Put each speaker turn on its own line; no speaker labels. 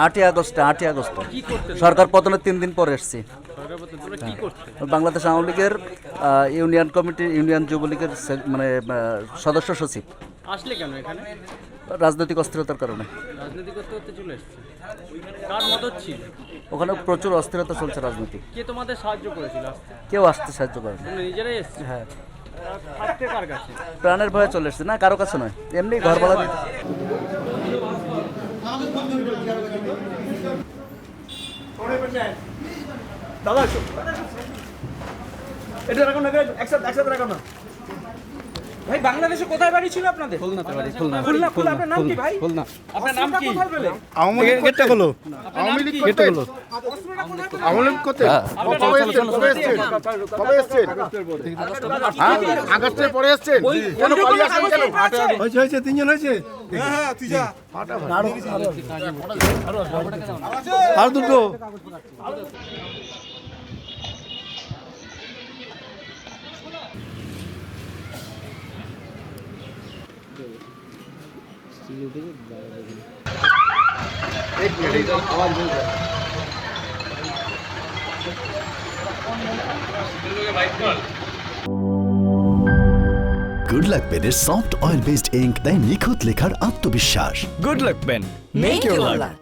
8ই August সরকার পতনের 3 দিন পরে এসেছি। বাংলাদেশ আওয়ামী লীগের ইউনিয়ন কমিটি, ইউনিয়ন যুবলীগের মানে সদস্য সচিব।
আসলে কেন এখানে?
রাজনৈতিক অস্থিরতার কারণে।
রাজনীতি করতে করতে চলে এসেছে। কার মদত ছিল?
ওখানে প্রচুর অস্থিরতা চলছে রাজনীতি।
কে তোমাদের সাহায্য করেছিল আসতে?
কেউ আসতে সাহায্য করে না।
তোমরা নিজেরাই এসেছো?
হ্যাঁ,
থাকতে কার কাছে?
প্রাণের ভয়ে চলে এসছে। না, কারো কাছে নয়, এমনি ঘর ভাড়া দিতে।
দাদা এটা রাখো না, একসাথে রাখো না ভাই। বাংলাদেশে কোথায় বাড়ি ছিল আপনাদের?
খুলনাতে বাড়ি। খুলনা।
খুলনা। আপনার নাম কি ভাই?
খুলনা।
আপনার নাম কি? কোথায় পেলে?
আওয়ামী লীগ গেটটা হলো।
আওয়ামী লীগ গেটটা হলো।
আওয়ামী লীগ করতে কবে এসছেন? আগস্টের পরে এসছেন? কেন পালিয়ে আসেন কেন?
হয়েছে 3 জন হয়েছে।
হ্যাঁ তুই যা।
আর দুটো।
গুড লাক পেনের সফট অয়েল বেসড ইঙ্ক দেয় নিখুঁত লেখার আত্মবিশ্বাস।
Good luck pen, make your lakh.